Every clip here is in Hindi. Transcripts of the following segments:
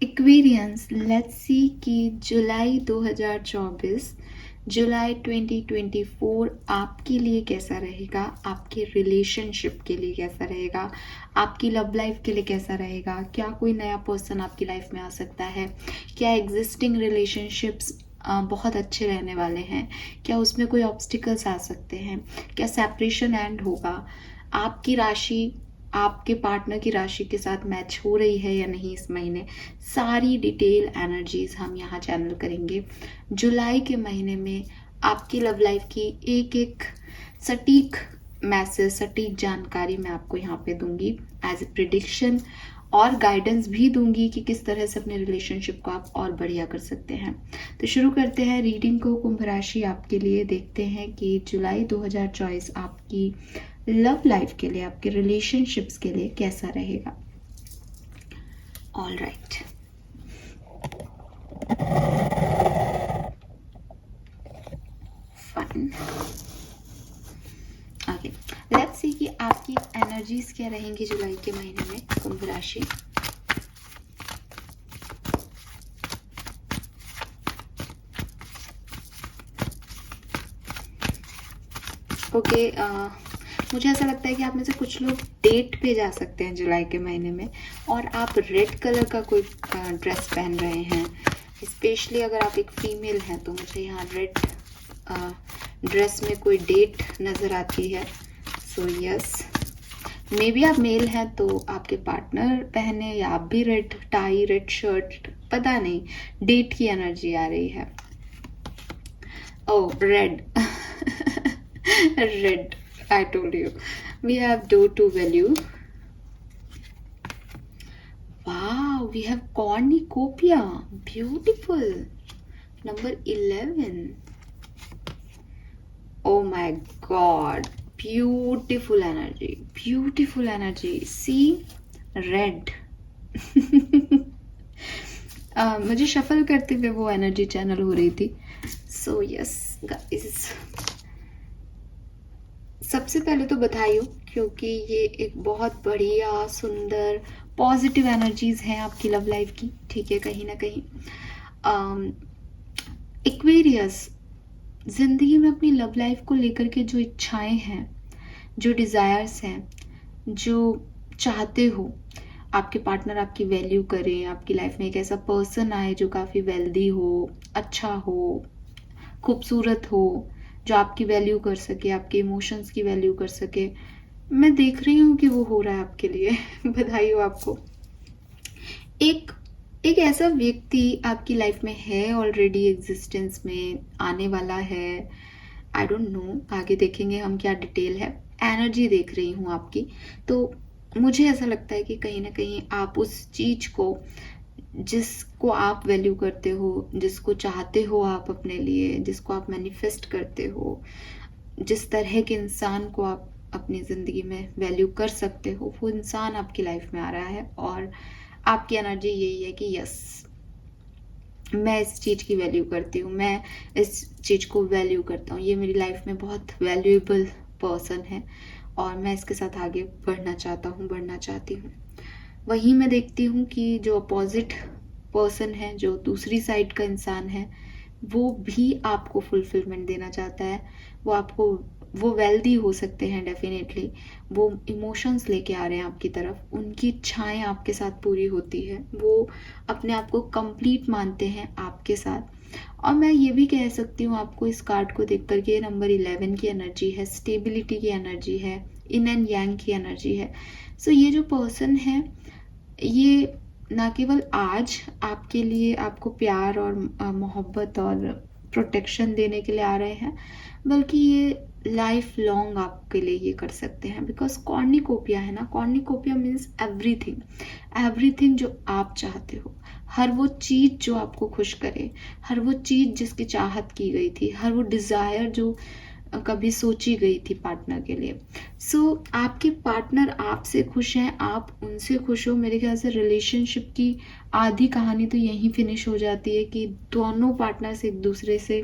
एक्वेरियंस, लेट्स सी कि जुलाई 2024, जुलाई 2024 आपके लिए कैसा रहेगा, आपके रिलेशनशिप के लिए कैसा रहेगा, आपकी लव लाइफ के लिए कैसा रहेगा। क्या कोई नया पर्सन आपकी लाइफ में आ सकता है? क्या एग्जिस्टिंग रिलेशनशिप्स बहुत अच्छे रहने वाले हैं? क्या उसमें कोई ऑब्स्टिकल्स आ सकते हैं? क्या सेपरेशन एंड होगा? आपकी राशि आपके पार्टनर की राशि के साथ मैच हो रही है या नहीं इस महीने, सारी डिटेल एनर्जीज हम यहाँ चैनल करेंगे। जुलाई के महीने में आपकी लव लाइफ की एक एक सटीक मैसेज, सटीक जानकारी मैं आपको यहाँ पे दूंगी एज ए प्रिडिक्शन, और गाइडेंस भी दूंगी कि किस तरह से अपने रिलेशनशिप को आप और बढ़िया कर सकते हैं। तो शुरू करते हैं रीडिंग को। कुंभ राशि आपके लिए, देखते हैं कि जुलाई 2024 आपकी लव लाइफ के लिए, आपके रिलेशनशिप्स के लिए कैसा रहेगा। All right, fine, okay, let's see कि आपकी एनर्जीज क्या रहेंगी जुलाई के महीने में कुंभ राशि। ओके, मुझे ऐसा लगता है कि आप में से कुछ लोग डेट पे जा सकते हैं जुलाई के महीने में, और आप रेड कलर का कोई ड्रेस पहन रहे हैं। स्पेशली अगर आप एक फीमेल हैं तो मुझे यहाँ रेड ड्रेस में कोई डेट नज़र आती है। सो यस, मे बी आप मेल हैं तो आपके पार्टनर पहने, या आप भी रेड टाई, रेड शर्ट, पता नहीं, डेट की एनर्जी आ रही है। ओह, red red, I told you. We have door to value. Wow, we have cornucopia. Beautiful. Number 11. Oh my god. Beautiful energy. Beautiful energy. See? Red. मुझे शफल करते हुए वो एनर्जी चैनल हो रही थी। So yes, guys. सबसे पहले तो बधाई हो, क्योंकि ये एक बहुत बढ़िया, सुंदर, पॉजिटिव एनर्जीज हैं आपकी लव लाइफ की। ठीक है, कहीं ना कहीं एक्वेरियस, जिंदगी में अपनी लव लाइफ को लेकर के जो इच्छाएं हैं, जो डिज़ायर्स हैं, जो चाहते हो आपके पार्टनर आपकी वैल्यू करें, आपकी लाइफ में एक ऐसा पर्सन आए जो काफ़ी वेल्दी हो, अच्छा हो, खूबसूरत हो, जो आपकी वैल्यू कर सके, आपके इमोशंस की वैल्यू कर सके, मैं देख रही हूँ कि वो हो रहा है आपके लिए। बधाई हो आपको। एक एक ऐसा व्यक्ति आपकी लाइफ में है, ऑलरेडी एग्जिस्टेंस में आने वाला है। आई डोंट नो, आगे देखेंगे हम क्या डिटेल है। एनर्जी देख रही हूँ आपकी, तो मुझे ऐसा लगता है कि कहीं ना कहीं आप उस चीज को, जिसको आप वैल्यू करते हो, जिसको चाहते हो आप अपने लिए, जिसको आप मैनिफेस्ट करते हो, जिस तरह के इंसान को आप अपनी ज़िंदगी में वैल्यू कर सकते हो, वो इंसान आपकी लाइफ में आ रहा है। और आपकी एनर्जी यही है कि यस, मैं इस चीज़ की वैल्यू करती हूँ, मैं इस चीज़ को वैल्यू करता हूँ, ये मेरी लाइफ में बहुत वैल्यूएबल पर्सन है और मैं इसके साथ आगे बढ़ना चाहता हूँ, बढ़ना चाहती हूँ। वहीं मैं देखती हूँ कि जो अपोजिट पर्सन है, जो दूसरी साइड का इंसान है, वो भी आपको फुलफिलमेंट देना चाहता है। वो आपको, वो वेल्दी हो सकते हैं डेफिनेटली, वो इमोशंस लेके आ रहे हैं आपकी तरफ, उनकी इच्छाएं आपके साथ पूरी होती है, वो अपने आप को कंप्लीट मानते हैं आपके साथ। और मैं ये भी कह सकती हूँ आपको इस कार्ड को देख करके, ये नंबर 11 की एनर्जी है, स्टेबिलिटी की एनर्जी है, इन एंड यांग की एनर्जी है। सो ये जो पर्सन है, ये ना केवल आज आपके लिए, आपको प्यार और मोहब्बत और प्रोटेक्शन देने के लिए आ रहे हैं, बल्कि ये लाइफ लॉन्ग आपके लिए ये कर सकते हैं। बिकॉज कॉर्निकोपिया है ना, कॉर्निकोपिया मीन्स एवरीथिंग, एवरीथिंग जो आप चाहते हो, हर वो चीज़ जो आपको खुश करे, हर वो चीज़ जिसकी चाहत की गई थी, हर वो डिज़ायर जो कभी सोची गई थी पार्टनर के लिए। सो आपके पार्टनर आपसे खुश हैं, आप उनसे खुश हो। मेरे ख्याल से रिलेशनशिप की आधी कहानी तो यहीं फिनिश हो जाती है कि दोनों पार्टनर्स एक दूसरे से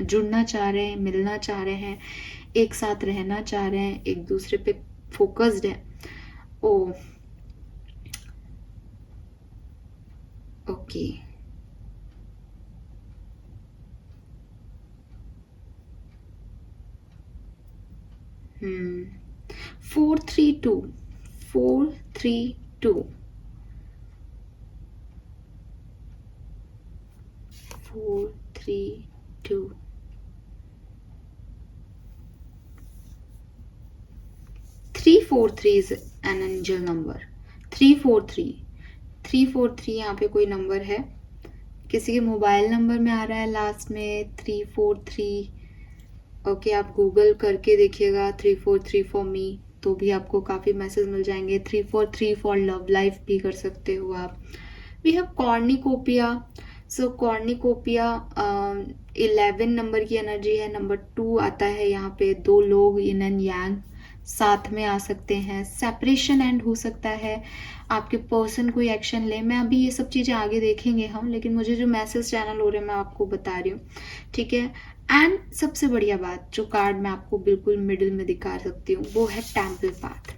जुड़ना चाह रहे हैं, मिलना चाह रहे हैं, एक साथ रहना चाह रहे हैं, एक दूसरे पे फोकस्ड है। ओ, okay, 432, 432, 432, 343 is an angel number. 343 यहाँ पे कोई नंबर है, किसी के मोबाइल नंबर में आ रहा है लास्ट में 343. ओके, आप गूगल करके देखिएगा 343 फॉर मी, तो भी आपको काफ़ी मैसेज मिल जाएंगे. 343 फॉर लव लाइफ भी कर सकते हो आप. We have cornucopia. So cornucopia 11 number की एनर्जी है. नंबर 2 आता है यहाँ पे. 2 लोग yin एंड yang साथ में आ सकते हैं. सेपरेशन एंड हो सकता है, आपके पर्सन कोई एक्शन ले. मैं अभी ये सब चीज़ें आगे देखेंगे हम, लेकिन मुझे जो मैसेज चैनल हो रहे हैं मैं आपको बता रही हूँ, ठीक है. एंड सबसे बढ़िया बात, जो कार्ड मैं आपको बिल्कुल मिडिल में दिखा सकती हूँ, वो है टेम्पल पाथ.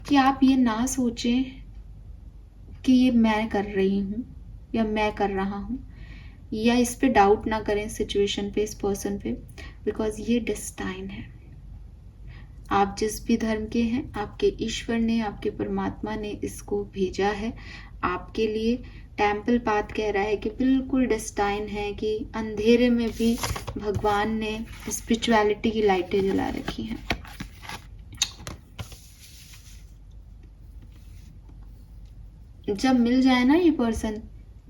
कि आप ये ना सोचें कि ये मैं कर रही हूँ या मैं कर रहा हूँ, या इस पे डाउट ना करें सिचुएशन पे, इस पर्सन पे, बिकॉज ये डेस्टाइन है. आप जिस भी धर्म के हैं, आपके ईश्वर ने, आपके परमात्मा ने इसको भेजा है आपके लिए. टेम्पल पाथ कह रहा है कि बिल्कुल डेस्टाइन है कि अंधेरे में भी भगवान ने स्पिरिचुअलिटी की लाइटें जला रखी हैं. जब मिल जाए ना ये पर्सन,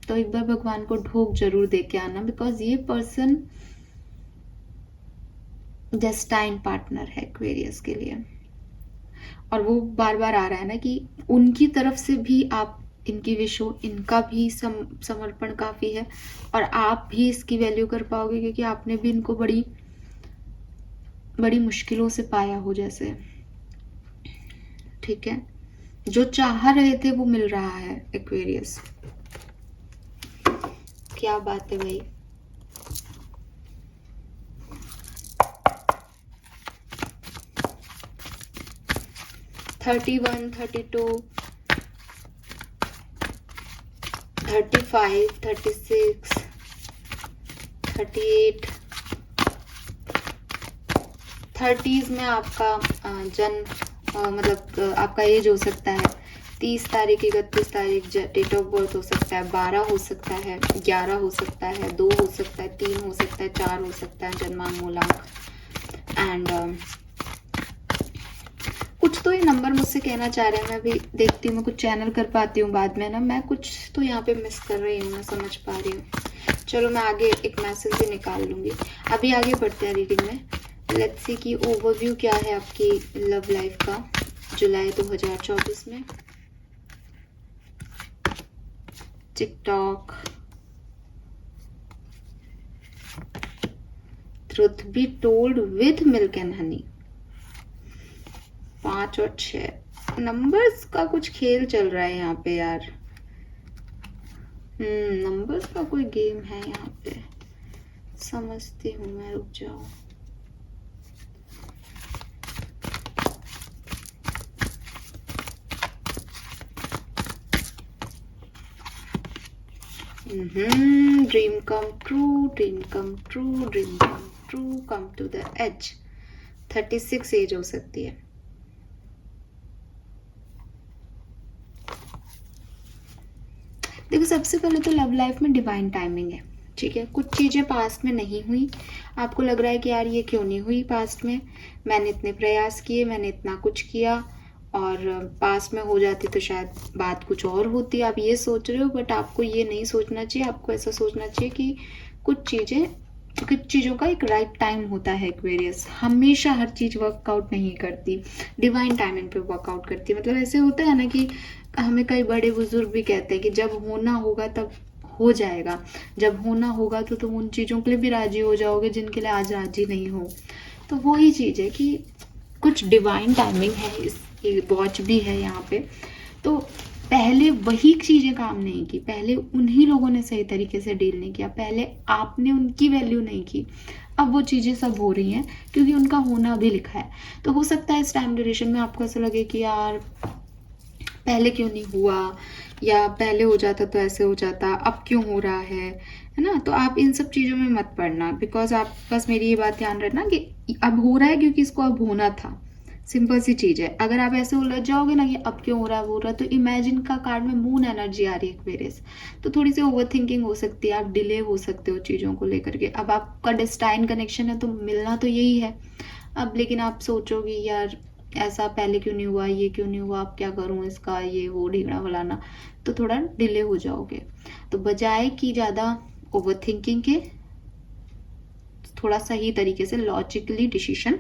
तो एक बार भगवान को ढोक जरूर दे के आना, बिकॉज ये पर्सन डेस्टाइन पार्टनर है एक्वेरियस के लिए. और वो बार बार आ रहा है ना कि उनकी तरफ से भी आप इनकी विश हो, इनका भी समर्पण काफी है, और आप भी इसकी वैल्यू कर पाओगे, क्योंकि आपने भी इनको बड़ी बड़ी मुश्किलों से पाया हो जैसे. ठीक है, जो चाह रहे थे वो मिल रहा है एक्वेरियस. क्या बात है भाई. थर्टी 32, 35, 36, 38, 30s में आपका मतलब आपका एज हो सकता है 30 तारीख, 31 तारीख डेट ऑफ बर्थ हो सकता है. 12 हो सकता है, 11 हो सकता है, 2 हो सकता है, 3 हो सकता है, 4 हो सकता है जन्मांक मूलांक. एंड कुछ तो ये नंबर मुझसे कहना चाह रहे हैं. मैं भी देखती हूँ, मैं कुछ चैनल कर पाती हूँ बाद में ना, मैं कुछ तो यहाँ पे मिस कर रही हूँ, मैं समझ पा रही हूँ. चलो मैं आगे एक मैसेज भी निकाल लूंगी. अभी आगे बढ़ते हैं रीडिंग में. लेट्स सी कि ओवरव्यू क्या है आपकी लव लाइफ का जुलाई 2024 में. TikTok, truth be told with milk and honey. 5 और 6 नंबर्स का कुछ खेल चल रहा है यहाँ पे यार. नंबर्स का कोई गेम है यहाँ पे, समझती हूँ मैं. रुक जाओ. Dream come true, dream come true, dream come true, come to the edge. 36 edge हो सकती है. देखो, सबसे पहले तो लव लाइफ में डिवाइन टाइमिंग है. ठीक है, कुछ चीजें पास्ट में नहीं हुई, आपको लग रहा है कि यार ये क्यों नहीं हुई पास्ट में, मैंने इतने प्रयास किए, मैंने इतना कुछ किया, और पास्ट में हो जाती तो शायद बात कुछ और होती. आप ये सोच रहे हो, बट आपको ये नहीं सोचना चाहिए. आपको ऐसा सोचना चाहिए कि कुछ चीज़ों का एक राइट टाइम होता है. एक्वेरियस हमेशा हर चीज़ वर्कआउट नहीं करती, डिवाइन टाइमिंग पे वर्कआउट करती है. मतलब ऐसे होता है ना कि हमें कई बड़े बुजुर्ग भी कहते हैं कि जब होना होगा तब हो जाएगा, जब होना होगा तो तुम उन चीज़ों के लिए भी राजी हो जाओगे जिनके लिए आज राजी नहीं हो. तो वही चीज़ है कि कुछ डिवाइन टाइमिंग है. इस वॉच भी है यहाँ पे. तो पहले वही चीज़ें काम नहीं की, पहले उन्हीं लोगों ने सही तरीके से डील नहीं किया, पहले आपने उनकी वैल्यू नहीं की. अब वो चीज़ें सब हो रही हैं क्योंकि उनका होना भी लिखा है. तो हो सकता है इस टाइम ड्यूरेशन में आपको ऐसा लगे कि यार पहले क्यों नहीं हुआ, या पहले हो जाता तो ऐसे हो जाता, अब क्यों हो रहा है ना। तो आप इन सब चीज़ों में मत पड़ना, बिकॉज आप बस मेरी ये बात ध्यान रखना कि अब हो रहा है क्योंकि इसको अब होना था। सिंपल सी चीज़ है। अगर आप ऐसे उलझ जाओगे ना कि अब क्यों हो रहा है, वो हो रहा है, तो इमेजिन का कार्ड में मून एनर्जी आ रही है एक्वेरियस, तो थोड़ी सी ओवर थिंकिंग हो सकती है, आप डिले हो सकते हो चीज़ों को लेकर के। अब आपका डेस्टाइन कनेक्शन है तो मिलना तो यही है। अब लेकिन आप सोचोगे यार ऐसा पहले क्यों नहीं हुआ, ये क्यों नहीं हुआ, अब क्या करूँ इसका, ये वो ढींगड़ा फलाना, तो थोड़ा डिले हो जाओगे। तो बजाय कि ज़्यादा ओवर थिंकिंग के थोड़ा सही तरीके से लॉजिकली डिसीजन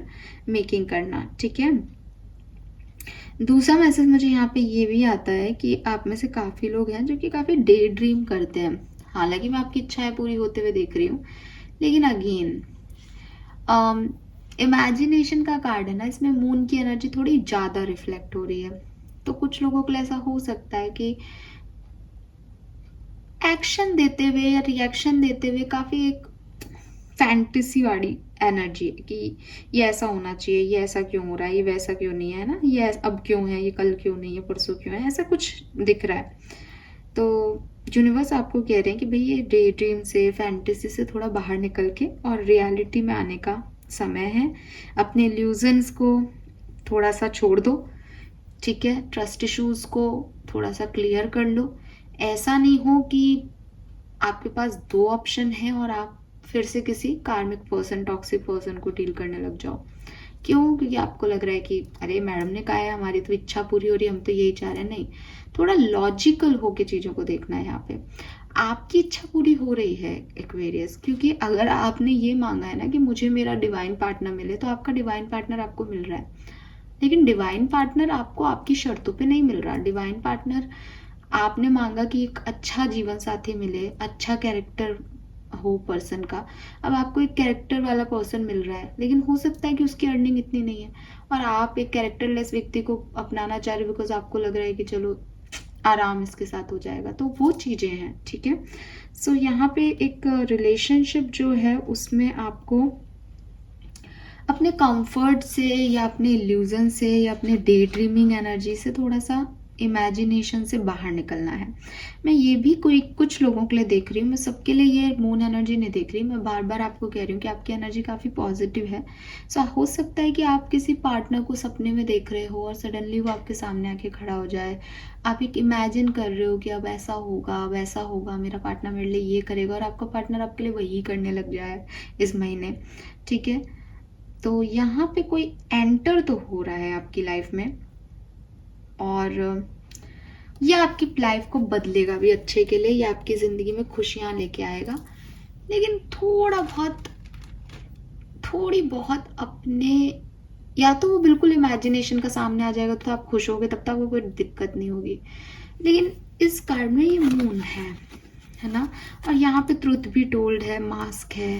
मेकिंग करना, ठीक है। दूसरा मैसेज मुझे यहाँ पे ये भी आता है कि आप में से काफ़ी लोग हैं जो कि काफ़ी डे ड्रीम करते हैं। हालांकि मैं आपकी इच्छाएं पूरी होते हुए देख रही हूँ, लेकिन अगेन इमेजिनेशन का कार्ड है ना, इसमें मून की एनर्जी थोड़ी ज़्यादा रिफ्लेक्ट हो रही है। तो कुछ लोगों के लिए ऐसा हो सकता है कि एक्शन देते हुए या रिएक्शन देते हुए काफ़ी एक फैंटेसी वाली एनर्जी है कि ये ऐसा होना चाहिए, ये ऐसा क्यों हो रहा है, ये वैसा क्यों नहीं है ना, ये अब क्यों है, ये कल क्यों नहीं है, परसों क्यों है, ऐसा कुछ दिख रहा है। तो यूनिवर्स आपको कह रहे हैं कि भाई ये डे ड्रीम से, फैंटेसी से थोड़ा बाहर निकल के और रियलिटी में आने का समय है। अपने इल्यूजन्स को थोड़ा सा छोड़ दो, ठीक है। ट्रस्ट इश्यूज को थोड़ा सा क्लियर कर लो। ऐसा नहीं हो कि आपके पास दो ऑप्शन है और आप फिर से किसी कार्मिक पर्सन, टॉक्सिक पर्सन को डील करने लग जाओ। क्यों? क्योंकि आपको लग रहा है कि अरे मैडम ने कहा है हमारी तो इच्छा पूरी हो रही है, हम तो यही चाह रहे हैं। नहीं, थोड़ा लॉजिकल होके चीज़ों को देखना है। यहाँ पे आपकी इच्छा पूरी हो रही है एक्वेरियस, क्योंकि अगर आपने ये मांगा है ना कि मुझे मेरा डिवाइन पार्टनर मिले, तो आपका डिवाइन पार्टनर आपको मिल रहा है। लेकिन डिवाइन पार्टनर आपको आपकी शर्तों पे नहीं मिल रहा। डिवाइन पार्टनर आपने मांगा कि एक अच्छा जीवन साथी मिले, अच्छा कैरेक्टर हो पर्सन का। अब आपको एक कैरेक्टर वाला पर्सन मिल रहा है, लेकिन हो सकता है कि उसकी अर्निंग इतनी नहीं है और आप एक कैरेक्टरलेस व्यक्ति को अपनाना चाह रहे हो बिकॉज आपको लग रहा है कि चलो आराम इसके साथ हो जाएगा। तो वो चीज़ें हैं, ठीक है। सो यहाँ पे एक रिलेशनशिप जो है उसमें आपको अपने कंफर्ट से या अपने इल्यूजन से या अपने डे ड्रीमिंग एनर्जी से थोड़ा सा इमेजिनेशन से बाहर निकलना है। मैं ये भी कोई कुछ लोगों के लिए देख रही हूँ, मैं सबके लिए ये मून एनर्जी नहीं देख रही। मैं बार बार आपको कह रही हूँ कि आपकी एनर्जी काफ़ी पॉजिटिव है। सो हो सकता है कि आप किसी पार्टनर को सपने में देख रहे हो और सडनली वो आपके सामने आके खड़ा हो जाए। आप एक इमेजिन कर रहे हो कि अब ऐसा होगा, वैसा होगा, मेरा पार्टनर मेरे लिए ये करेगा, और आपका पार्टनर आपके लिए वही करने लग जाए इस महीने, ठीक है। तो यहाँ पे कोई एंटर तो हो रहा है आपकी लाइफ में, और यह आपकी लाइफ को बदलेगा भी अच्छे के लिए, या आपकी ज़िंदगी में खुशियाँ लेके आएगा। लेकिन थोड़ी बहुत अपने, या तो वो बिल्कुल इमेजिनेशन का सामने आ जाएगा तो आप खुश होगे, तब तक वो कोई दिक्कत नहीं होगी। लेकिन इस कार्ड में ये मून है ना, और यहाँ पे ट्रुथ भी टोल्ड है, मास्क है।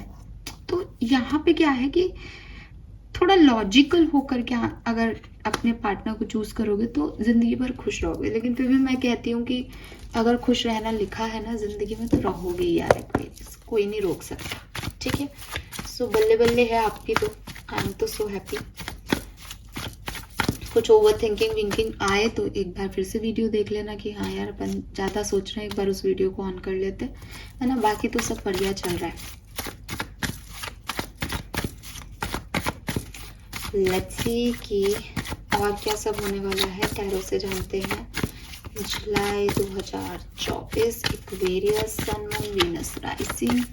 तो यहाँ पे क्या है कि थोड़ा लॉजिकल होकर के अगर अपने पार्टनर को चूज करोगे तो जिंदगी भर खुश रहोगे। लेकिन फिर भी मैं कहती हूँ कि अगर खुश रहना लिखा है ना जिंदगी में, तो रहोगे ही यार, कोई नहीं रोक सकता, ठीक है। सो बल्ले बल्ले है आपकी, तो आई एम तो सो हैप्पी। कुछ ओवर थिंकिंग विंकिंग आए तो एक बार फिर से वीडियो देख लेना कि हाँ यार अपन ज़्यादा सोच रहे हैं, एक बार उस वीडियो को ऑन कर लेते है ना। बाकी तो सब बढ़िया चल रहा है। लेट्स सी कि और क्या सब होने वाला है, टैरो से जानते हैं। जुलाई 2024, Aquarius, sun, moon, Venus rising.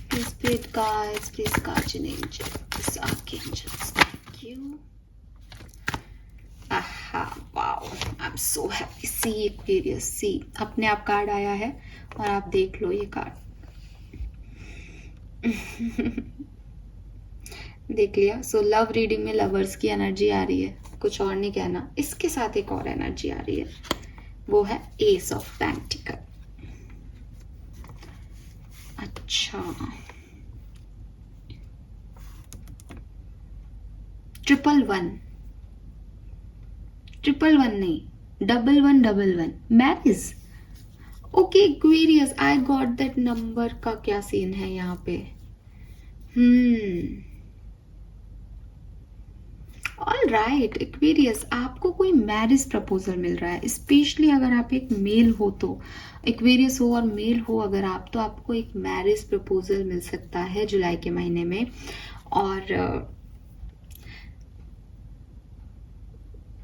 Please spirit guides, please guardian angels, archangels, thank you. Aha, wow, I am so happy. See Aquarius, see अपने आप कार्ड आया है और आप देख लो ये कार्ड। देख लिया। सो लव रीडिंग में लवर्स की एनर्जी आ रही है, कुछ और नहीं कहना। इसके साथ एक और एनर्जी आ रही है, वो है एस ऑफ पेंटिकल। अच्छा, 111 नहीं, 1111 marriage. Okay Aquarius, I got that number का क्या सीन है यहाँ पे। ऑल राइट एक्वेरियस, आपको कोई मैरिज प्रपोजल मिल रहा है, स्पेशली अगर आप एक मेल हो तो, एक्वेरियस हो और मेल हो अगर आप, तो आपको एक मैरिज प्रपोजल मिल सकता है जुलाई के महीने में। और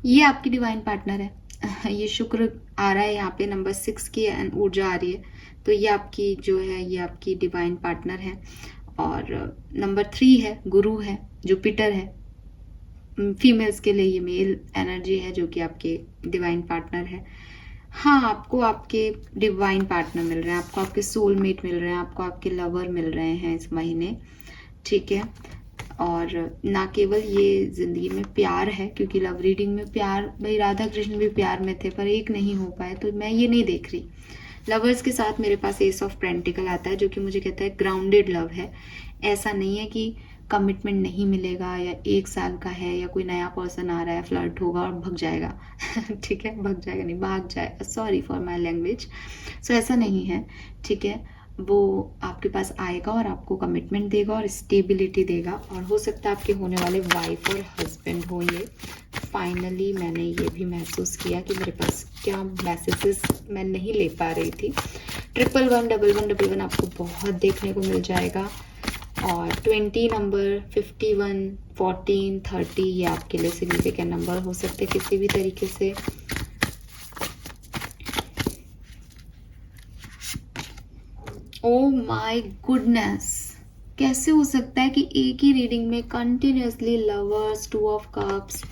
ये आपकी डिवाइन पार्टनर है। ये शुक्र आ रहा है यहाँ पे, नंबर 6 की ऊर्जा आ रही है, तो ये आपकी जो है ये आपकी डिवाइन पार्टनर है। और नंबर 3 है, गुरु है, जुपिटर है। फीमेल्स के लिए ये मेल एनर्जी है जो कि आपके डिवाइन पार्टनर है। हाँ, आपको आपके डिवाइन पार्टनर मिल रहे हैं, आपको आपके सोलमेट मिल रहे हैं, आपको आपके लवर मिल रहे हैं इस महीने, ठीक है। और ना केवल ये ज़िंदगी में प्यार है, क्योंकि लव रीडिंग में प्यार, भाई राधा कृष्ण भी प्यार में थे पर एक नहीं हो पाए, तो मैं ये नहीं देख रही। लवर्स के साथ मेरे पास एस ऑफ पेंटिकल आता है जो कि मुझे कहता है ग्राउंडेड लव है। ऐसा नहीं है कि कमिटमेंट नहीं मिलेगा या 1 साल का है या कोई नया पर्सन आ रहा है, फ्लर्ट होगा और भग जाएगा। ठीक है, भग जाएगा नहीं, भाग जाएगा, सॉरी फॉर माई लैंग्वेज। सो ऐसा नहीं है, ठीक है। वो आपके पास आएगा और आपको कमिटमेंट देगा और स्टेबिलिटी देगा, और हो सकता है आपके होने वाले वाइफ और हस्बैंड हो ये। फाइनली मैंने ये भी महसूस किया कि मेरे पास क्या मैसेजेस मैं नहीं ले पा रही थी। 11111111 आपको बहुत देखने को मिल जाएगा, और 20 नंबर, 51, 14, 30 ये आपके लिए सिग्निफिकेंट नंबर हो सकते हैं किसी भी तरीके से। ओ माय गुडनेस, कैसे हो सकता है कि एक ही रीडिंग में continuously lovers, 2 of cups.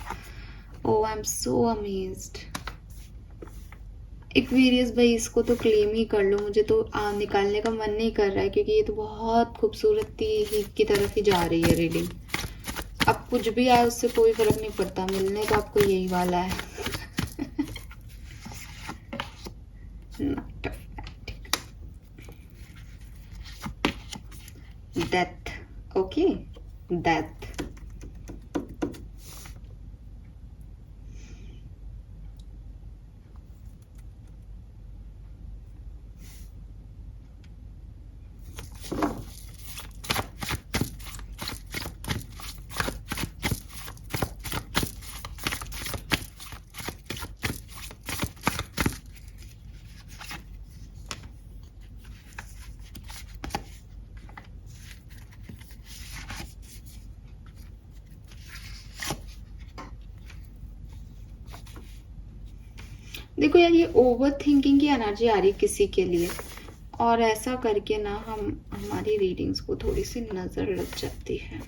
Oh I am so amazed. Aquarius भाई, इसको तो क्लेम ही कर लो, मुझे तो निकालने का मन नहीं कर रहा है, क्योंकि ये तो बहुत खूबसूरती ही की तरफ ही जा रही है रीडिंग। अब कुछ भी आए उससे कोई फर्क नहीं पड़ता, मिलने तो आपको यही वाला है। Death, okay, death. देखो यार, ये ओवर थिंकिंग की एनर्जी आ रही है किसी के लिए, और ऐसा करके ना हमारी रीडिंग्स को थोड़ी सी नजर लग जाती है।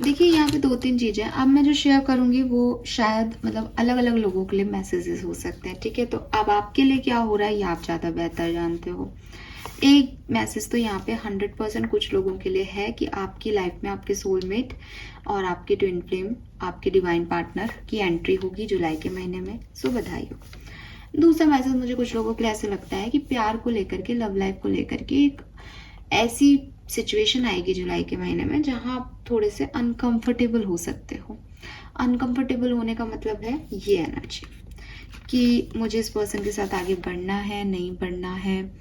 देखिए यहाँ पे 2-3 चीजें, अब मैं जो शेयर करूंगी वो शायद मतलब अलग अलग लोगों के लिए मैसेजेस हो सकते हैं, ठीक है। तो अब आपके लिए क्या हो रहा है ये आप ज्यादा बेहतर जानते हो। एक मैसेज तो यहाँ पे 100% कुछ लोगों के लिए है कि आपकी लाइफ में आपके सोलमेट और आपके ट्विन फ्लेम, आपके डिवाइन पार्टनर की एंट्री होगी जुलाई के महीने में। सो बधाई हो। दूसरा मैसेज मुझे कुछ लोगों के लिए ऐसे लगता है कि प्यार को लेकर के, लव लाइफ को लेकर के एक ऐसी सिचुएशन आएगी जुलाई के महीने में जहां आप थोड़े से अनकंफर्टेबल हो सकते हो। अनकंफर्टेबल होने का मतलब है ये एनर्जी कि मुझे इस पर्सन के साथ आगे बढ़ना है, नहीं बढ़ना है,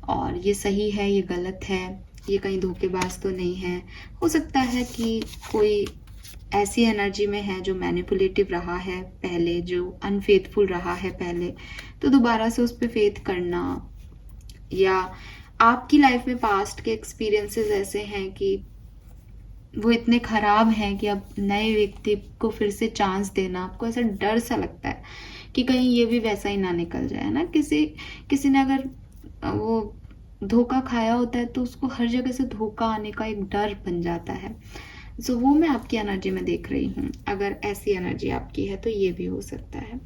और ये सही है, ये गलत है, ये कहीं धोखेबाज तो नहीं है। हो सकता है कि कोई ऐसी एनर्जी में है जो मैनिपुलेटिव रहा है पहले, जो अनफेथफुल रहा है पहले, तो दोबारा से उस पर फेथ करना, या आपकी लाइफ में पास्ट के एक्सपीरियंसेस ऐसे हैं कि वो इतने खराब हैं कि अब नए व्यक्ति को फिर से चांस देना, आपको ऐसा डर सा लगता है कि कहीं ये भी वैसा ही ना निकल जाए ना। किसी ने अगर वो धोखा खाया होता है तो उसको हर जगह से धोखा आने का एक डर बन जाता है। सो वो मैं आपकी एनर्जी में देख रही हूँ। अगर ऐसी एनर्जी आपकी है तो ये भी हो सकता है।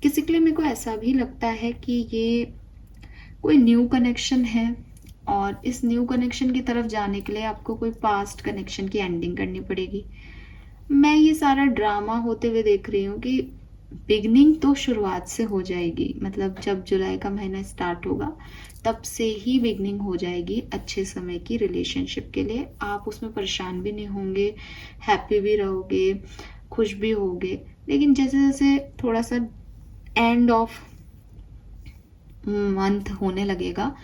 किसी के लिए मेरे को ऐसा भी लगता है कि ये कोई न्यू कनेक्शन है, और इस न्यू कनेक्शन की तरफ जाने के लिए आपको कोई पास्ट कनेक्शन की एंडिंग करनी पड़ेगी। मैं ये सारा ड्रामा होते हुए देख रही हूँ कि बिगनिंग तो शुरुआत से हो जाएगी, मतलब जब जुलाई का महीना स्टार्ट होगा तब से ही बिगनिंग हो जाएगी अच्छे समय की रिलेशनशिप के लिए। आप उसमें परेशान भी नहीं होंगे, हैप्पी भी रहोगे, खुश भी होगे। लेकिन जैसे जैसे थोड़ा सा एंड ऑफ मंथ होने लगेगा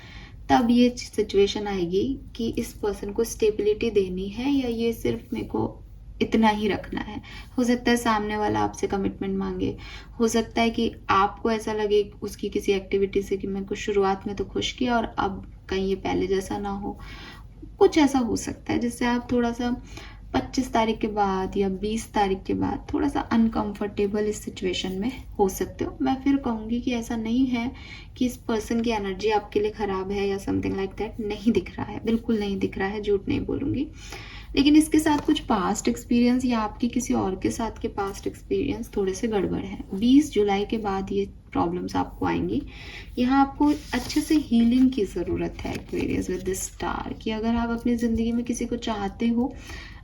तब ये सिचुएशन आएगी कि इस पर्सन को स्टेबिलिटी देनी है या ये सिर्फ मेरे को इतना ही रखना है। हो सकता है सामने वाला आपसे कमिटमेंट मांगे, हो सकता है कि आपको ऐसा लगे उसकी किसी एक्टिविटी से कि मैं कुछ शुरुआत में तो खुश किया और अब कहीं ये पहले जैसा ना हो। कुछ ऐसा हो सकता है जिससे आप थोड़ा सा 25 तारीख के बाद या 20 तारीख के बाद थोड़ा सा अनकंफर्टेबल इस सिचुएशन में हो सकते हो। मैं फिर कहूँगी कि ऐसा नहीं है कि इस पर्सन की एनर्जी आपके लिए ख़राब है या समथिंग लाइक दैट, नहीं दिख रहा है, बिल्कुल नहीं दिख रहा है, झूठ नहीं बोलूँगी। लेकिन इसके साथ कुछ पास्ट एक्सपीरियंस या आपके किसी और के साथ के पास्ट एक्सपीरियंस थोड़े से गड़बड़ है। 20 जुलाई के बाद ये प्रॉब्लम्स आपको आएंगी। यहाँ आपको अच्छे से हीलिंग की ज़रूरत है एक्वेरियस विद दिस स्टार, कि अगर आप अपनी ज़िंदगी में किसी को चाहते हो,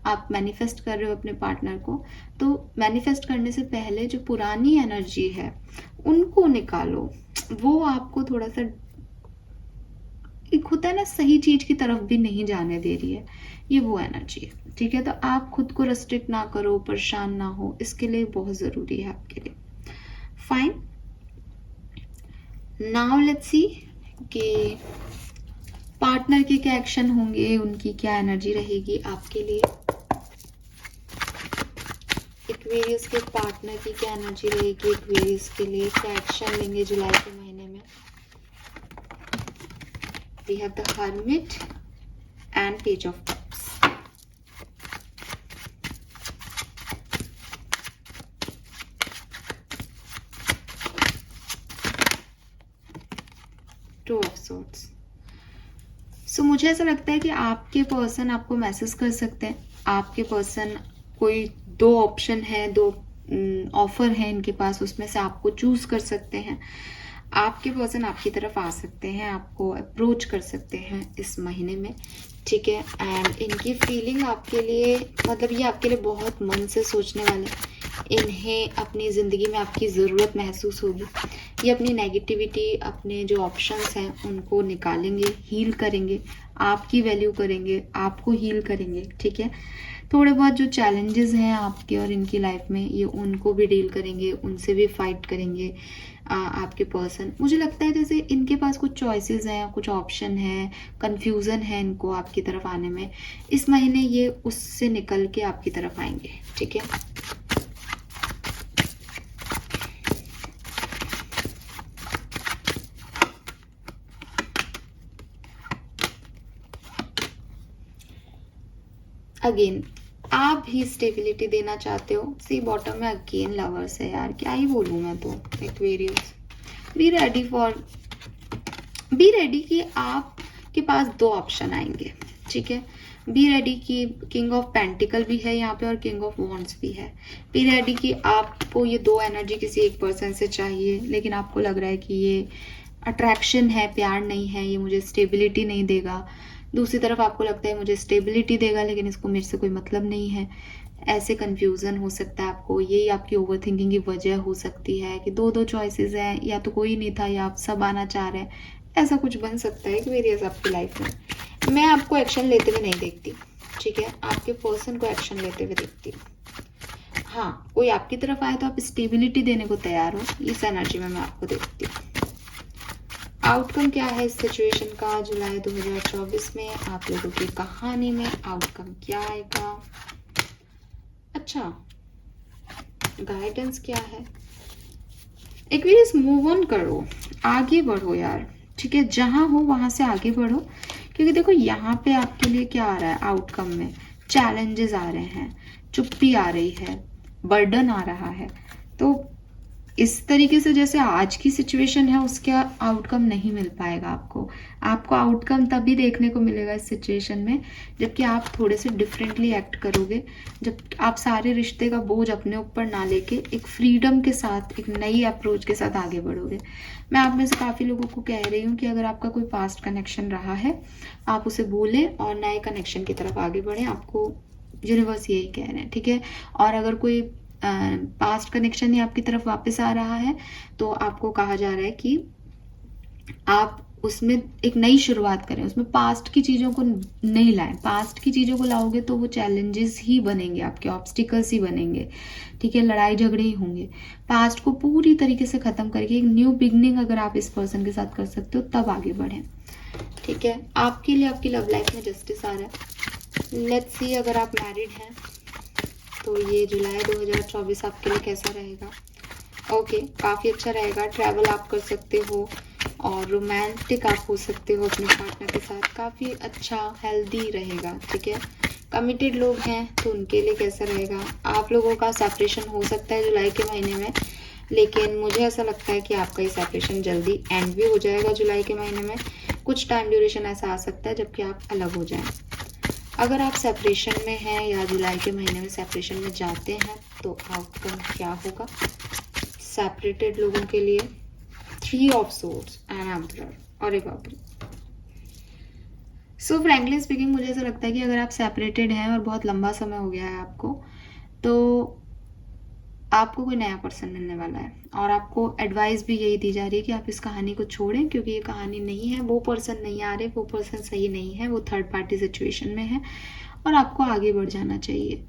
आप मैनिफेस्ट कर रहे हो अपने पार्टनर को, तो मैनिफेस्ट करने से पहले जो पुरानी एनर्जी है उनको निकालो। वो आपको थोड़ा सा, एक होता है ना, सही चीज की तरफ भी नहीं जाने दे रही है, ये वो एनर्जी है। ठीक है, तो आप खुद को रेस्ट्रिक्ट ना करो, परेशान ना हो, इसके लिए बहुत जरूरी है आपके लिए। फाइन, नाउ लेट्स सी कि पार्टनर के क्या एक्शन होंगे, उनकी क्या एनर्जी रहेगी आपके लिए। एक्वेरियस के पार्टनर की क्या एनर्जी रहेगी, एक्वेरियस के लिए क्या एक्शन लेंगे जुलाई के महीने में। We have the Hermit and Page of Cups. Two of Swords. So मुझे ऐसा लगता है कि आपके पर्सन आपको मैसेज कर सकते हैं। आपके पर्सन, कोई दो ऑप्शन है, दो ऑफर है इनके पास, उसमें से आपको चूज कर सकते हैं। आपके पर्सन आपकी तरफ आ सकते हैं, आपको अप्रोच कर सकते हैं इस महीने में। ठीक है, एंड इनकी फीलिंग आपके लिए, मतलब ये आपके लिए बहुत मन से सोचने वाले। इन्हें अपनी ज़िंदगी में आपकी ज़रूरत महसूस होगी। ये अपनी नेगेटिविटी, अपने जो ऑप्शंस हैं उनको निकालेंगे, हील करेंगे, आपकी वैल्यू करेंगे, आपको हील करेंगे। ठीक है, थोड़े बहुत जो चैलेंजेस हैं आपके और इनकी लाइफ में, ये उनको भी डील करेंगे, उनसे भी फाइट करेंगे आपके पर्सन। मुझे लगता है जैसे इनके पास कुछ चॉइसेस हैं, कुछ ऑप्शन है, कंफ्यूजन है इनको आपकी तरफ आने में। इस महीने ये उससे निकल के आपकी तरफ आएंगे। ठीक है, अगेन आप भी स्टेबिलिटी देना चाहते हो। सी बॉटम में अगेन लवर्स है यार, क्या ही बोलूँ मैं तो। एक्वेरियस, बी रेडी कि आपके पास दो ऑप्शन आएंगे। ठीक है, बी रेडी कि किंग ऑफ पेंटिकल भी है यहाँ पे और किंग ऑफ वॉन्ड्स भी है। बी रेडी कि आपको ये दो एनर्जी किसी एक पर्सन से चाहिए, लेकिन आपको लग रहा है कि ये अट्रैक्शन है, प्यार नहीं है, ये मुझे स्टेबिलिटी नहीं देगा। दूसरी तरफ आपको लगता है मुझे स्टेबिलिटी देगा लेकिन इसको मेरे से कोई मतलब नहीं है। ऐसे कंफ्यूजन हो सकता है आपको। यही आपकी ओवर थिंकिंग की वजह हो सकती है कि दो चॉइसेस हैं, या तो कोई नहीं था या आप सब आना चाह रहे हैं। ऐसा कुछ बन सकता है एक्वेरियस आपकी लाइफ में। मैं आपको एक्शन लेते हुए नहीं देखती। ठीक है, आपके पर्सन को एक्शन लेते हुए देखती हूँ। हाँ, कोई आपकी तरफ आए तो आप स्टेबिलिटी देने को तैयार हो, इस एनर्जी में मैं आपको देखती हूँ। आउटकम क्या है इस सिचुएशन का जुलाई 2024 में, आप लोगों की कहानी में आउटकम क्या आएगा। अच्छा, गाइडेंस क्या है। एक्वेरियस, मूव ऑन करो, आगे बढ़ो यार। ठीक है, जहां हो वहां से आगे बढ़ो, क्योंकि देखो यहाँ पे आपके लिए क्या आ रहा है आउटकम में, चैलेंजेस आ रहे हैं, चुप्पी आ रही है, बर्डन आ रहा है। तो इस तरीके से जैसे आज की सिचुएशन है उसका आउटकम नहीं मिल पाएगा आपको आउटकम तभी देखने को मिलेगा इस सिचुएशन में जबकि आप थोड़े से डिफरेंटली एक्ट करोगे, जब आप सारे रिश्ते का बोझ अपने ऊपर ना लेके एक फ्रीडम के साथ, एक नई अप्रोच के साथ आगे बढ़ोगे। मैं आप में से काफ़ी लोगों को कह रही हूँ कि अगर आपका कोई पास्ट कनेक्शन रहा है आप उसे भूलें और नए कनेक्शन की तरफ आगे बढ़ें, आपको यूनिवर्स यही कह रहे हैं। ठीक है, और अगर कोई पास्ट कनेक्शन ही आपकी तरफ वापस आ रहा है तो आपको कहा जा रहा है कि आप उसमें एक नई शुरुआत करें, उसमें पास्ट की चीज़ों को नहीं लाएं। पास्ट की चीज़ों को लाओगे तो वो चैलेंजेस ही बनेंगे, आपके ऑब्स्टिकल्स ही बनेंगे, ठीक है, लड़ाई झगड़े ही होंगे। पास्ट को पूरी तरीके से ख़त्म करके एक न्यू बिगनिंग अगर आप इस पर्सन के साथ कर सकते हो तब आगे बढ़ें, ठीक है। आपके लिए आपकी लव लाइफ में जस्टिस आ रहा है। लेट्स सी अगर आप मैरिड हैं तो ये जुलाई 2024 आपके लिए कैसा रहेगा। ओके, काफ़ी अच्छा रहेगा। ट्रैवल आप कर सकते हो और रोमांटिक आप हो सकते हो अपने पार्टनर के साथ, काफ़ी अच्छा हेल्दी रहेगा, ठीक है। कमिटेड लोग हैं तो उनके लिए कैसा रहेगा। आप लोगों का सेपरेशन हो सकता है जुलाई के महीने में, लेकिन मुझे ऐसा लगता है कि आपका ये सेपरेशन जल्दी एंड भी हो जाएगा जुलाई के महीने में। कुछ टाइम ड्यूरेशन ऐसा आ सकता है जबकि आप अलग हो जाएं। अगर आप सेपरेशन में हैं या जुलाई के महीने में सेपरेशन में जाते हैं तो आउटकम क्या होगा सेपरेटेड लोगों के लिए। 3 ऑफ सोर्ड्स एंड एम्परर, अरे बाप रे। सो फ्रैंकली स्पीकिंग मुझे ऐसा लगता है कि अगर आप सेपरेटेड हैं और बहुत लंबा समय हो गया है आपको, तो आपको कोई नया पर्सन मिलने वाला है और आपको एडवाइस भी यही दी जा रही है कि आप इस कहानी को छोड़ें, क्योंकि ये कहानी नहीं है, वो पर्सन नहीं आ रहे, वो पर्सन सही नहीं है, वो थर्ड पार्टी सिचुएशन में है और आपको आगे बढ़ जाना चाहिए।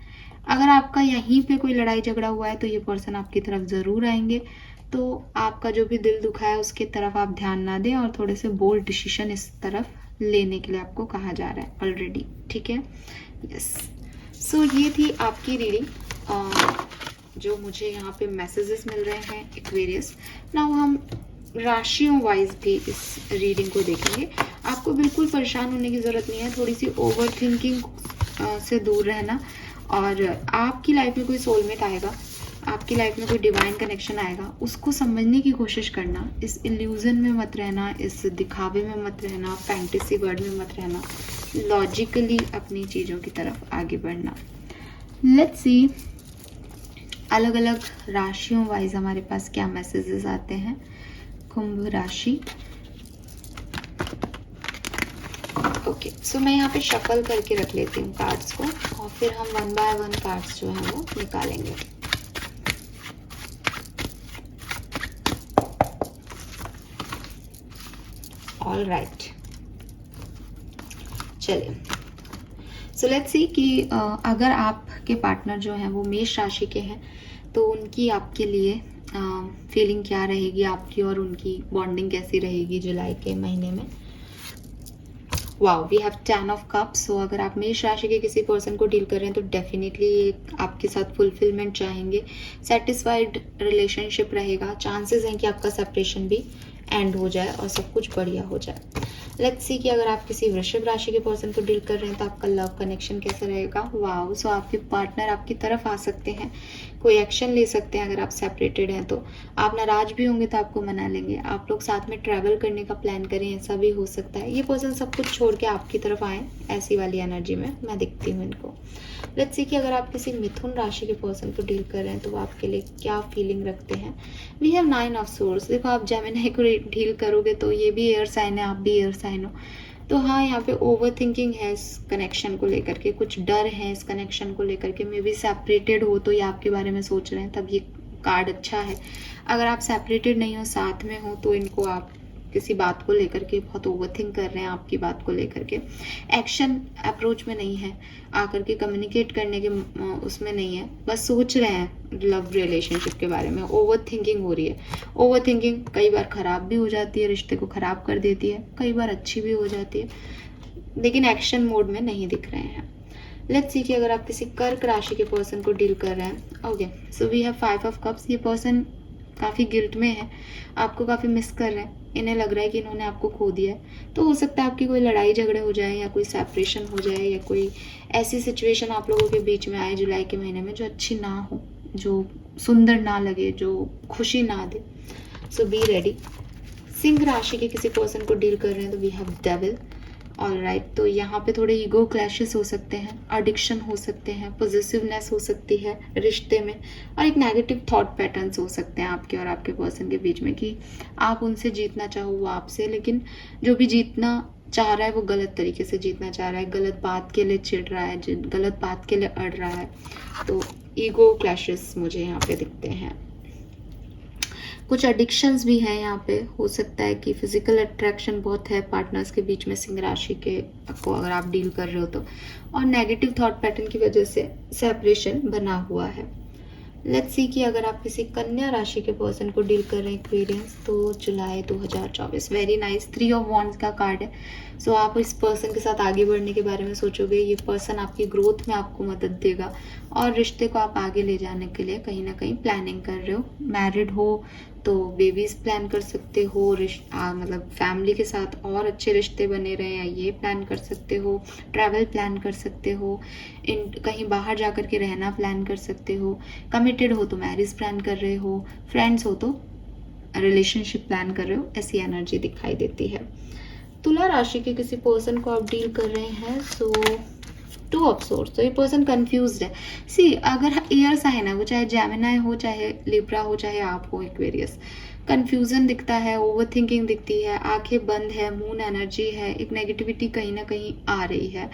अगर आपका यहीं पे कोई लड़ाई झगड़ा हुआ है तो ये पर्सन आपकी तरफ ज़रूर आएंगे। तो आपका जो भी दिल दुखा है उसकी तरफ आप ध्यान ना दें और थोड़े से बोल्ड डिसीजन इस तरफ लेने के लिए आपको कहा जा रहा है ऑलरेडी, ठीक है। यस, सो ये थी आपकी रीडिंग जो मुझे यहाँ पे मैसेजेस मिल रहे हैं एक्वेरियस। नाउ हम राशियों वाइज भी इस रीडिंग को देखेंगे। आपको बिल्कुल परेशान होने की ज़रूरत नहीं है, थोड़ी सी ओवर थिंकिंग से दूर रहना और आपकी लाइफ में कोई सोलमेट आएगा, आपकी लाइफ में कोई डिवाइन कनेक्शन आएगा, उसको समझने की कोशिश करना। इस इल्यूजन में मत रहना, इस दिखावे में मत रहना, फैंटेसी वर्ल्ड में मत रहना, लॉजिकली अपनी चीज़ों की तरफ आगे बढ़ना। लेट्स सी अलग अलग राशियों वाइज हमारे पास क्या मैसेजेस आते हैं। कुंभ राशि, ओके, सो मैं यहाँ पे शफल करके रख लेती हूँ कार्ड्स को और फिर हम 1 बाय 1 कार्ड्स जो है वो निकालेंगे। ऑल राइट, चलिए, सो लेट्स सी कि अगर आपके पार्टनर जो हैं वो मेष राशि के हैं तो उनकी आपके लिए फीलिंग क्या रहेगी, आपकी और उनकी बॉन्डिंग कैसी रहेगी जुलाई के महीने में। Wow, we have 10 of cups. So अगर आप मेष राशि के किसी पर्सन को डील कर रहे हैं तो डेफिनेटली आपके साथ फुलफिलमेंट चाहेंगे, सेटिस्फाइड रिलेशनशिप रहेगा, चांसेस हैं कि आपका सेपरेशन भी एंड हो जाए और सब कुछ बढ़िया हो जाए। लेट्स सी कि अगर आप किसी वृषभ राशि के पर्सन को डील कर रहे हैं तो आपका लव कनेक्शन कैसा रहेगा। वाओ, सो आपके पार्टनर आपकी तरफ आ सकते हैं, कोई एक्शन ले सकते हैं। अगर आप सेपरेटेड हैं तो आप नाराज भी होंगे तो आपको मना लेंगे, आप लोग साथ में ट्रैवल करने का प्लान करें, ऐसा भी हो सकता है। ये पर्सन सब कुछ छोड़ के आपकी तरफ आए, ऐसी वाली एनर्जी में मैं दिखती हूँ इनको। लेट्स सी कि अगर आप किसी मिथुन राशि के पर्सन को डील कर रहे हैं तो वो आपके लिए क्या फीलिंग रखते हैं। We have 9 of swords. देखो, आप जेमिनी को डील करोगे तो ये भी एयर साइन है, आप भी एयर साइन हो, तो हाँ, यहाँ पे ओवर थिंकिंग है इस कनेक्शन को लेकर के, कुछ डर है इस कनेक्शन को लेकर के। मे बी सेपरेटेड हो तो ये आपके बारे में सोच रहे हैं, तब ये कार्ड अच्छा है। अगर आप सेपरेटेड नहीं हो, साथ में हो, तो इनको आप किसी बात को लेकर के बहुत ओवरथिंक कर रहे हैं, आपकी बात को लेकर के एक्शन अप्रोच में नहीं है, आकर के कम्युनिकेट करने के उसमें नहीं है, बस सोच रहे हैं लव रिलेशनशिप के बारे में। ओवर थिंकिंग हो रही है। ओवर थिंकिंग कई बार खराब भी हो जाती है, रिश्ते को खराब कर देती है, कई बार अच्छी भी हो जाती है, लेकिन एक्शन मोड में नहीं दिख रहे हैं। लेट्स सी कि अगर आप किसी कर्क राशि के पर्सन को डील कर रहे हैं। Okay, so we have 5 of cups. ये पर्सन काफ़ी गिल्ट में है, आपको काफ़ी मिस कर रहे हैं, इन्हें लग रहा है कि इन्होंने आपको खो दिया है। तो हो सकता है आपकी कोई लड़ाई झगड़े हो जाए या कोई सेपरेशन हो जाए या कोई ऐसी सिचुएशन आप लोगों के बीच में आए जुलाई के महीने में जो अच्छी ना हो, जो सुंदर ना लगे, जो खुशी ना दे। सो बी रेडी। सिंह राशि के किसी पर्सन को डील कर रहे हैं तो वी हैव डेविल। ऑलराइट, तो यहाँ पे थोड़े ईगो क्लैशेस हो सकते हैं, एडिक्शन हो सकते हैं, पॉजिटिवनेस हो सकती है रिश्ते में, और एक नेगेटिव थॉट पैटर्न्स हो सकते हैं आपके और आपके पर्सन के बीच में कि आप उनसे जीतना चाहो, वो आपसे, लेकिन जो भी जीतना चाह रहा है वो गलत तरीके से जीतना चाह रहा है, गलत बात के लिए चिढ़ रहा है, गलत बात के लिए अड़ रहा है। तो ईगो क्लैशेस मुझे यहाँ पे दिखते हैं। कुछ एडिक्शंस भी हैं यहाँ पे। हो सकता है कि फिजिकल अट्रैक्शन बहुत है पार्टनर्स के बीच में, सिंह राशि के को अगर आप डील कर रहे हो तो, और नेगेटिव थॉट पैटर्न की वजह से सेपरेशन बना हुआ है। लेट्स सी कि अगर आप किसी कन्या राशि के पर्सन को डील कर रहे हैं एक्वेरियंस, तो जुलाई 2024, वेरी नाइस, 3 ऑफ वॉन्ड्स का कार्ड है। सो आप इस पर्सन के साथ आगे बढ़ने के बारे में सोचोगे। ये पर्सन आपकी ग्रोथ में आपको मदद देगा और रिश्ते को आप आगे ले जाने के लिए कहीं ना कहीं प्लानिंग कर रहे हो। मैरिड हो तो बेबीज प्लान कर सकते हो, मतलब फैमिली के साथ और अच्छे रिश्ते बने रहे हैं ये प्लान कर सकते हो, ट्रैवल प्लान कर सकते हो, कहीं बाहर जाकर के रहना प्लान कर सकते हो, कमिटेड हो तो मैरिज प्लान कर रहे हो, फ्रेंड्स हो तो रिलेशनशिप प्लान कर रहे हो, ऐसी एनर्जी दिखाई देती है। तुला राशि के किसी पर्सन को आप डील कर रहे हैं, सो 2 ऑफ सोर्स, तो ये पर्सन कंफ्यूज्ड है। सी अगर एयर साइन है, वो चाहे जेमिनी हो, चाहे लिब्रा हो, चाहे आप हो एक्वेरियस, कंफ्यूजन दिखता है, ओवर थिंकिंग दिखती है, आंखें बंद है, मून एनर्जी है, एक नेगेटिविटी कहीं ना कहीं आ रही है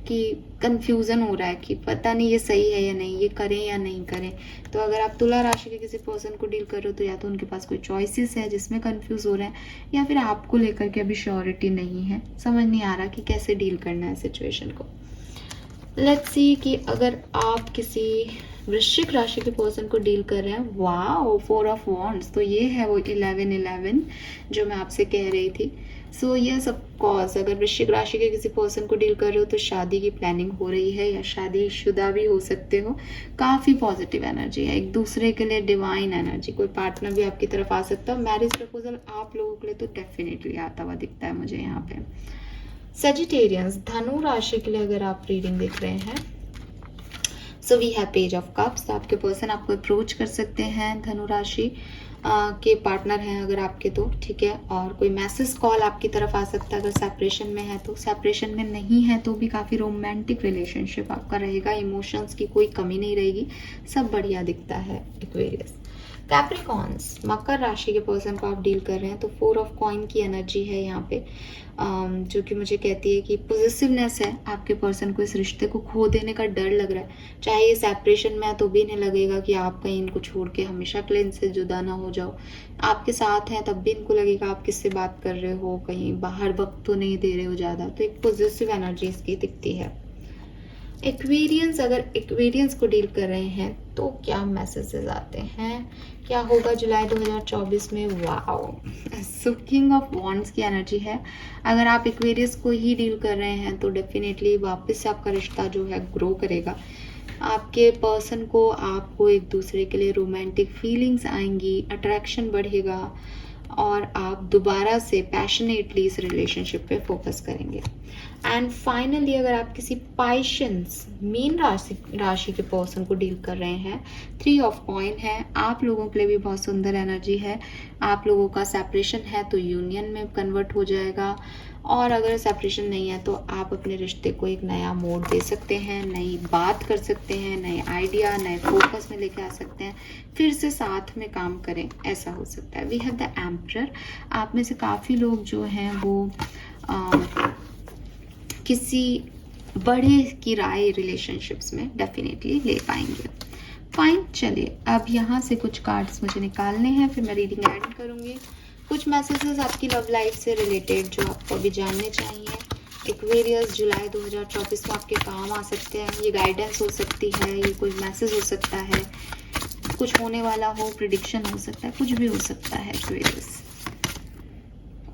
कि कंफ्यूजन हो रहा है कि पता नहीं ये सही है या नहीं, ये करें या नहीं करें। तो अगर आप तुला राशि के किसी पर्सन को डील कर रहे हो तो या तो उनके पास कोई चॉइसेस है जिसमें कंफ्यूज हो रहे हैं, या फिर आपको लेकर के अभी श्योरिटी नहीं है, समझ नहीं आ रहा कि कैसे डील करना है सिचुएशन को। लेट्स सी कि अगर आप किसी वृश्चिक राशि के पर्सन को डील कर रहे हैं, वाओ 4 ऑफ वॉन्ड्स, तो ये है वो 11-11 जो मैं आपसे कह रही थी। सो यस ऑफ कोर्स, अगर वृश्चिक राशि के किसी पर्सन को डील कर रहे हो तो शादी की प्लानिंग हो रही है या शादीशुदा भी हो सकते हो। काफ़ी पॉजिटिव एनर्जी है, एक दूसरे के लिए डिवाइन एनर्जी, कोई पार्टनर भी आपकी तरफ आ सकता है। मैरिज प्रपोजल आप लोगों के लिए तो डेफिनेटली आता हुआ दिखता है मुझे यहाँ पे। सेजिटेरियंस, धनु राशि के लिए अगर आप रीडिंग देख रहे हैं, so we have page of cups, तो आपके पर्सन आपको अप्रोच कर सकते हैं, धनु राशि के पार्टनर हैं अगर आपके तो ठीक है, और कोई मैसेज कॉल आपकी तरफ आ सकता है अगर सेपरेशन में है तो। सेपरेशन में नहीं है तो भी काफ़ी रोमांटिक रिलेशनशिप आपका रहेगा, इमोशंस की कोई कमी नहीं रहेगी, सब बढ़िया दिखता है एक्वेरियस। कैप्रिकॉन्स, मकर राशि के पर्सन को आप डील कर रहे हैं तो 4 ऑफ कॉइन की एनर्जी है यहाँ पे, जो कि मुझे कहती है कि पॉजिटिवनेस है, आपके पर्सन को इस रिश्ते को खो देने का डर लग रहा है। चाहे ये सेपरेशन में है तो भी इन्हें लगेगा कि आप कहीं इनको छोड़ के हमेशा के लिए इनसे जुदा ना हो जाओ। आपके साथ हैं तब भी इनको लगेगा आप किससे बात कर रहे हो, कहीं बाहर वक्त तो नहीं दे रहे हो ज़्यादा, तो एक पॉजिटिव एनर्जी इसकी दिखती है। एक्वेरियंस, अगर एक्वेरियंस को डील कर रहे हैं तो क्या मैसेजेस आते हैं, क्या होगा जुलाई 2024 में? Wow, so king of wands की एनर्जी है। अगर आप एक्वेरियस को ही डील कर रहे हैं तो डेफिनेटली वापस से आपका रिश्ता जो है ग्रो करेगा। आपके पर्सन को आपको एक दूसरे के लिए रोमांटिक फीलिंग्स आएंगी, अट्रैक्शन बढ़ेगा और आप दोबारा से पैशनेटली इस रिलेशनशिप पे फोकस करेंगे। एंड फाइनली अगर आप किसी पाइशंस मीन राशि के पर्सन को डील कर रहे हैं, 3 ऑफ कॉइन है, आप लोगों के लिए भी बहुत सुंदर एनर्जी है। आप लोगों का सेपरेशन है तो यूनियन में कन्वर्ट हो जाएगा, और अगर सेपरेशन नहीं है तो आप अपने रिश्ते को एक नया मोड़ दे सकते हैं, नई बात कर सकते हैं, नए आइडिया, नए फोकस में लेके आ सकते हैं, फिर से साथ में काम करें, ऐसा हो सकता है। वी हैव द एम्परर, आप में से काफ़ी लोग जो हैं वो किसी बड़े की राय रिलेशनशिप्स में डेफिनेटली ले पाएंगे। फाइन, चलिए अब यहाँ से कुछ कार्ड्स मुझे निकालने हैं, फिर मैं रीडिंग ऐड करूँगी। कुछ मैसेजेस आपकी लव लाइफ से रिलेटेड जो आपको अभी जानने चाहिए। एक्वेरियस, जुलाई 2024 में आपके काम आ सकते हैं, ये गाइडेंस हो सकती है, ये कोई मैसेज हो सकता है, कुछ होने वाला हो, प्रिडिक्शन हो सकता है, कुछ भी हो सकता है Aquarius.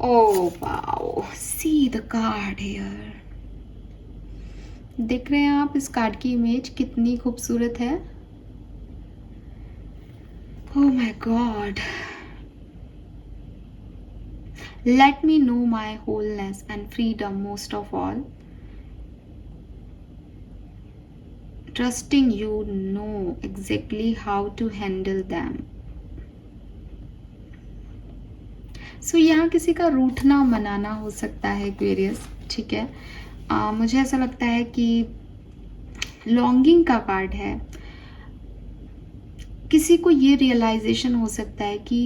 Oh wow, see the card here, देख रहे हैं आप इस कार्ड की इमेज कितनी खूबसूरत है। Oh my God, let me know my wholeness and freedom most of all, trusting you know exactly how to handle them। so यहाँ किसी का रूठना मनाना हो सकता है एक्वेरियस, ठीक है। मुझे ऐसा लगता है कि लॉन्गिंग का कार्ड है, किसी को ये रियलाइजेशन हो सकता है कि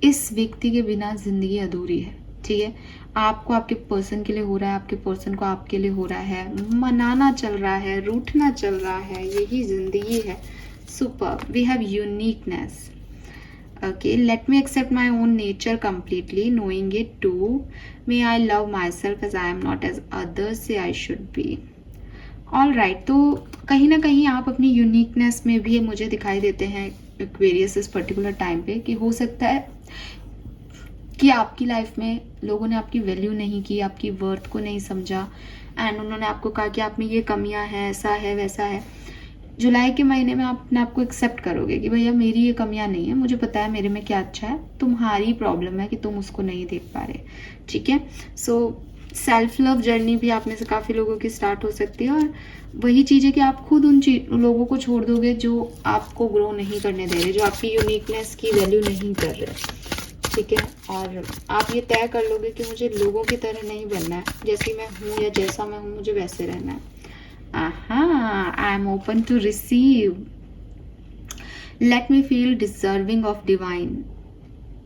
इस व्यक्ति के बिना जिंदगी अधूरी है, ठीक है। आपको आपके पर्सन के लिए हो रहा है, आपके पर्सन को आपके लिए हो रहा है, मनाना चल रहा है, रूठना चल रहा है, यही जिंदगी है। Super, we have uniqueness. Okay, let me accept my own nature completely, knowing it too. May I love myself as I am, not as others say I should be. All right, तो कहीं ना कहीं आप अपनी यूनिकनेस में भी मुझे दिखाई देते हैं एक्वेरियस इस पर्टिकुलर टाइम पे, कि हो सकता है कि आपकी लाइफ में लोगों ने आपकी वैल्यू नहीं की, आपकी वर्थ को नहीं समझा, एंड उन्होंने आपको कहा कि आप में ये कमियां हैं, ऐसा है वैसा है। जुलाई के महीने में आप अपने आपको एक्सेप्ट करोगे कि भैया मेरी ये कमियां नहीं है, मुझे पता है मेरे में क्या अच्छा है, तुम्हारी प्रॉब्लम है कि तुम उसको नहीं देख पा रहे। ठीक है, सो सेल्फ लव जर्नी भी आप में से काफ़ी लोगों की स्टार्ट हो सकती है, और वही चीज़ है कि आप खुद उन लोगों को छोड़ दोगे जो आपको ग्रो नहीं करने दे रहे, जो आपकी यूनिकनेस की वैल्यू नहीं कर रहे। ठीक है, और आप ये तय कर लोगे कि मुझे लोगों की तरह नहीं बनना है, जैसी मैं हूँ या जैसा मैं हूँ मुझे वैसे रहना है। I am open to receive, let me feel deserving of divine,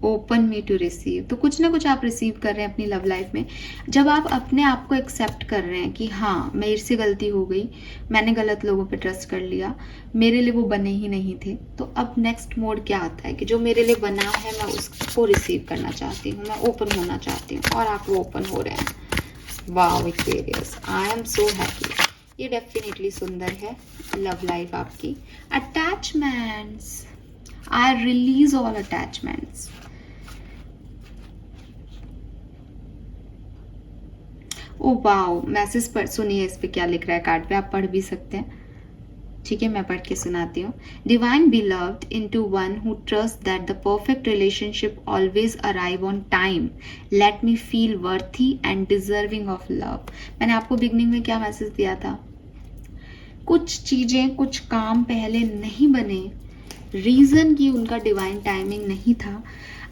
open me to receive. तो कुछ ना कुछ आप रिसीव कर रहे हैं अपनी लव लाइफ में, जब आप अपने आप को एक्सेप्ट कर रहे हैं कि हाँ मेरे से गलती हो गई, मैंने गलत लोगों पे ट्रस्ट कर लिया, मेरे लिए वो बने ही नहीं थे। तो अब नेक्स्ट मोड क्या आता है कि जो मेरे लिए बना है मैं उसको रिसीव करना चाहती हूँ, मैं ओपन होना चाहती हूँ, और आप वो ओपन हो रहे हैं। Wow Aquarius, I am so happy. ये डेफिनेटली सुंदर है लव लाइफ आपकी। Attachments, I release all attachments. Oh wow, message पर सुनिए, इस पे क्या लिख रहा है कार्ड पे, आप पढ़ भी सकते हैं। ठीक है, मैं पढ़ के सुनाती हूँ। Divine beloved into one who trust that the perfect relationship always arrive on time, late me feel worthy and deserving of love. मैंने आपको बिगनिंग में क्या मैसेज दिया था? कुछ चीजें, कुछ काम पहले नहीं बने, रीजन कि उनका डिवाइन टाइमिंग नहीं था।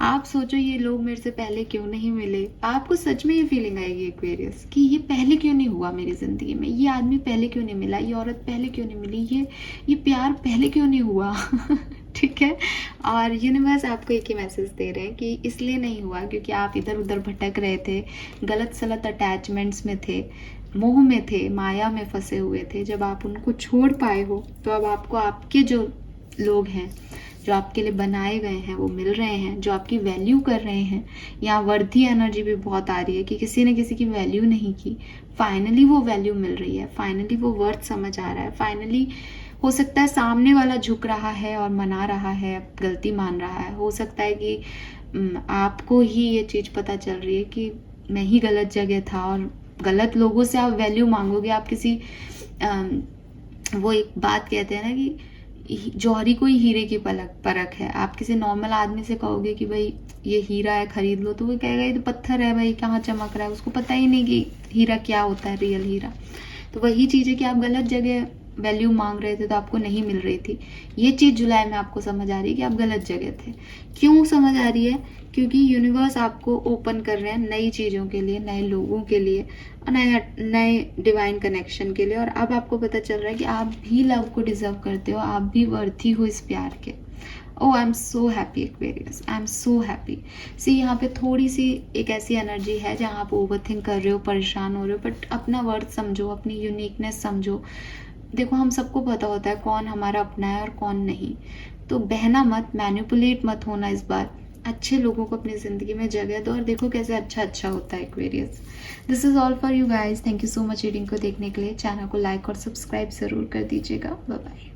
आप सोचो ये लोग मेरे से पहले क्यों नहीं मिले, आपको सच में ये फीलिंग आएगी एक्वेरियस कि ये पहले क्यों नहीं हुआ मेरी जिंदगी में, ये आदमी पहले क्यों नहीं मिला, ये औरत पहले क्यों नहीं मिली, ये प्यार पहले क्यों नहीं हुआ। ठीक है, और यूनिवर्स आपको एक ही मैसेज दे रहे हैं कि इसलिए नहीं हुआ क्योंकि आप इधर उधर भटक रहे थे, गलत सलत अटैचमेंट्स में थे, मोह में थे, माया में फंसे हुए थे। जब आप उनको छोड़ पाए हो तो अब आपको आपके जो लोग हैं, जो आपके लिए बनाए गए हैं, वो मिल रहे हैं, जो आपकी वैल्यू कर रहे हैं। यहाँ वर्दी एनर्जी भी बहुत आ रही है कि किसी ने किसी की वैल्यू नहीं की, फाइनली वो वैल्यू मिल रही है, फाइनली वो वर्थ समझ आ रहा है, फाइनली हो सकता है सामने वाला झुक रहा है और मना रहा है, गलती मान रहा है। हो सकता है कि आपको ही ये चीज़ पता चल रही है कि मैं ही गलत जगह था, और गलत लोगों से आप वैल्यू मांगोगे। आप किसी वो एक बात कहते हैं ना कि जौहरी को ही हीरे की परख है। आप किसी नॉर्मल आदमी से कहोगे कि भाई ये हीरा है खरीद लो, तो वो कहेगा ये तो पत्थर है भाई, कहाँ चमक रहा है, उसको पता ही नहीं कि हीरा क्या होता है, रियल हीरा। तो वही चीज़ है कि आप गलत जगह वैल्यू मांग रहे थे तो आपको नहीं मिल रही थी। ये चीज़ जुलाई में आपको समझ आ रही है कि आप गलत जगह थे। क्यों समझ आ रही है? क्योंकि यूनिवर्स आपको ओपन कर रहे हैं नई चीज़ों के लिए, नए लोगों के लिए, नए डिवाइन कनेक्शन के लिए। और अब आपको पता चल रहा है कि आप भी लव को डिजर्व करते हो, आप भी वर्थी हो इस प्यार के। Oh I am so happy Aquarius, I am so happy. See यहाँ पे थोड़ी सी एक ऐसी एनर्जी है जहाँ आप ओवरथिंक कर रहे हो, परेशान हो रहे हो, बट अपना वर्थ समझो, अपनी यूनिकनेस समझो। देखो हम सबको पता होता है कौन हमारा अपना है और कौन नहीं। तो बहना मत, मैनिपुलेट मत होना इस बार। अच्छे लोगों को अपनी ज़िंदगी में जगह दो और देखो कैसे अच्छा अच्छा होता है Aquarius. This is all for you guys. Thank you so much reading को देखने के लिए। चैनल को लाइक और सब्सक्राइब ज़रूर कर दीजिएगा। Bye bye.